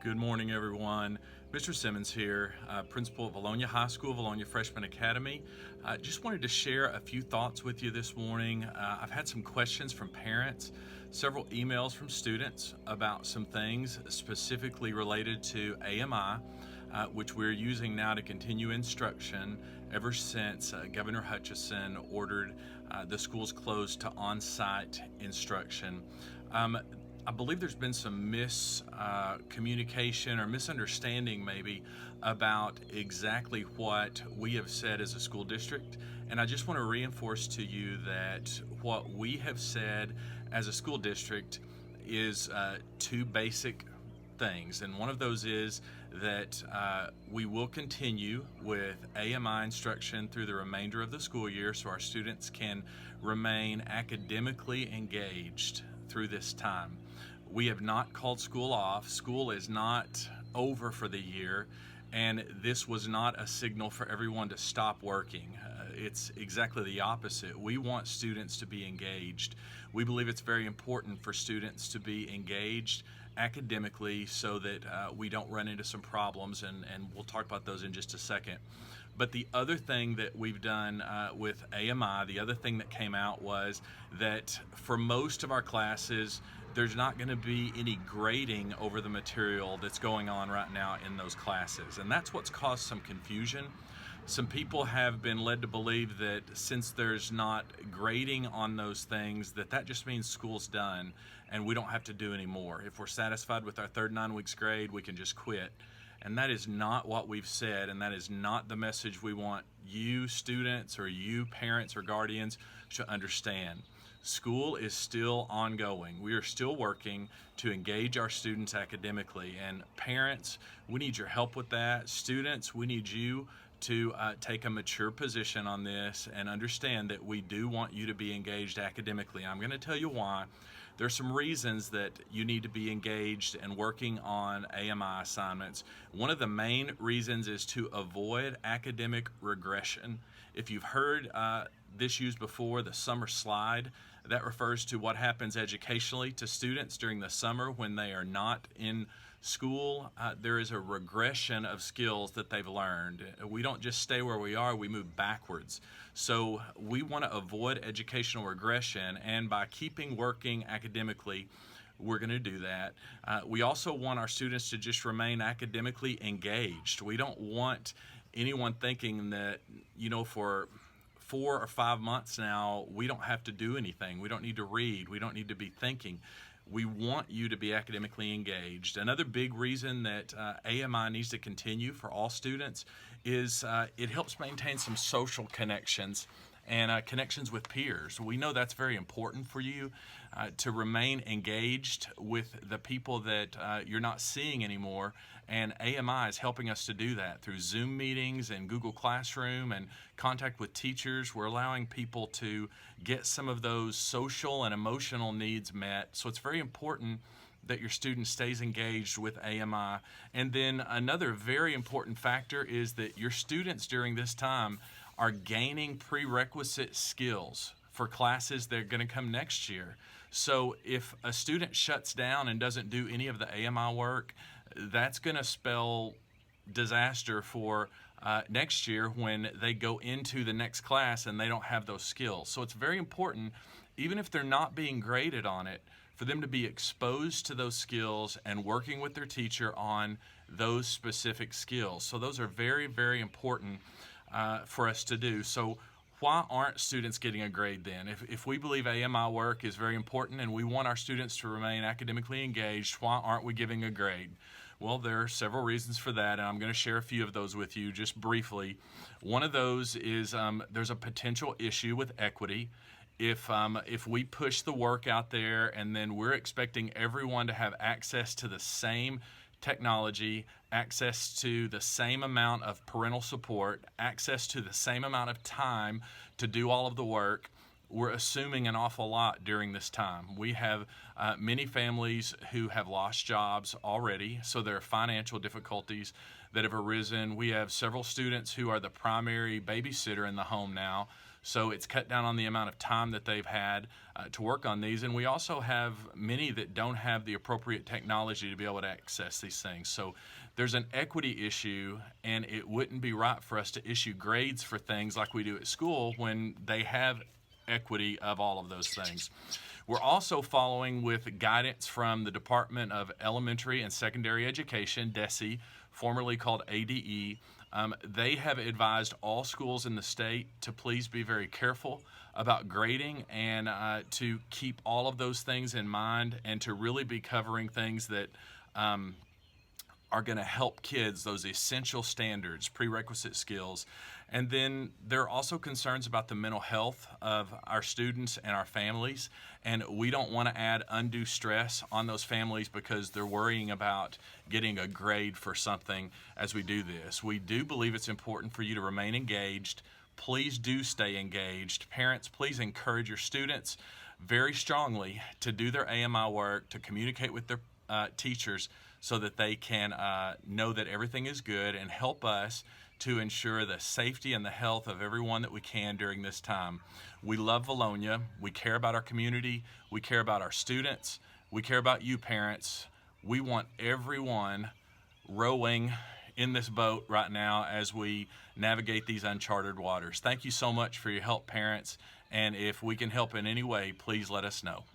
Good morning, everyone. Mr. Simmons here, principal of Vilonia High School, Vilonia Freshman Academy. Just wanted to share a few thoughts with you this morning. I've had some questions from parents, several emails from students about some things specifically related to AMI, which we're using now to continue instruction ever since Governor Hutchinson ordered the schools closed to on-site instruction. I believe there's been some miscommunication or misunderstanding maybe about exactly what we have said as a school district. And I just want to reinforce to you that what we have said as a school district is two basic things. And one of those is that we will continue with AMI instruction through the remainder of the school year so our students can remain academically engaged through this time. We have not called school off. School is not over for the year, and this was not a signal for everyone to stop working. It's exactly the opposite. We want students to be engaged. We believe it's very important for students to be engaged academically so that we don't run into some problems, and we'll talk about those in just a second. But the other thing that we've done with AMI, the other thing that came out was that for most of our classes, there's not going to be any grading over the material that's going on right now in those classes. And that's what's caused some confusion. Some people have been led to believe that since there's not grading on those things, that just means school's done and we don't have to do any more. If we're satisfied with our third 9 weeks grade, we can just quit. And that is not what we've said, and that is not the message we want you students or you parents or guardians to understand. School is still ongoing. We are still working to engage our students academically, and parents, we need your help with that. Students, we need you to take a mature position on this and understand that we do want you to be engaged academically. I'm going to tell you why. There's some reasons that you need to be engaged and working on AMI assignments. One of the main reasons is to avoid academic regression. If you've heard this used before, the summer slide, that refers to what happens educationally to students during the summer when they are not in school. There is a regression of skills that they've learned. We don't just stay where we are, we move backwards. So we want to avoid educational regression, and by keeping working academically, we're going to do that. We also want our students to just remain academically engaged. We don't want anyone thinking that, for 4 or 5 months now, we don't have to do anything. We don't need to read. We don't need to be thinking. We want you to be academically engaged. Another big reason that AMI needs to continue for all students is it helps maintain some social connections and connections with peers. We know that's very important for you to remain engaged with the people that you're not seeing anymore, and AMI is helping us to do that through Zoom meetings and Google Classroom and contact with teachers. We're allowing people to get some of those social and emotional needs met, so it's very important that your student stays engaged with AMI. And then another very important factor is that your students during this time are gaining prerequisite skills for classes that are going to come next year. So if a student shuts down and doesn't do any of the AMI work, that's going to spell disaster for next year when they go into the next class and they don't have those skills. So it's very important, even if they're not being graded on it, for them to be exposed to those skills and working with their teacher on those specific skills. So those are very, very important for us to do. So why aren't students getting a grade then? If we believe AMI work is very important and we want our students to remain academically engaged, why aren't we giving a grade? Well, there are several reasons for that, and I'm going to share a few of those with you just briefly. One of those is there's a potential issue with equity. If we push the work out there and then we're expecting everyone to have access to the same technology, access to the same amount of parental support, access to the same amount of time to do all of the work, we're assuming an awful lot during this time. We have many families who have lost jobs already, so there are financial difficulties that have arisen. We have several students who are the primary babysitter in the home now, So it's cut down on the amount of time that they've had to work on these. And we also have many that don't have the appropriate technology to be able to access these things. So there's an equity issue, and it wouldn't be right for us to issue grades for things like we do at school when they have equity of all of those things. We're also following with guidance from the Department of Elementary and Secondary Education, DESE, formerly called ADE. They have advised all schools in the state to please be very careful about grading and to keep all of those things in mind, and to really be covering things that are going to help kids, those essential standards, prerequisite skills. And then there are also concerns about the mental health of our students and our families, and we don't want to add undue stress on those families because they're worrying about getting a grade for something as we do this. We do believe it's important for you to remain engaged. Please do stay engaged. Parents, please encourage your students very strongly to do their AMI work, to communicate with their teachers so that they can know that everything is good, and help us to ensure the safety and the health of everyone that we can during this time. We love Vilonia. We care about our community. We care about our students. We care about you, parents. We want everyone rowing in this boat right now as we navigate these uncharted waters. Thank you so much for your help, parents. And if we can help in any way, please let us know.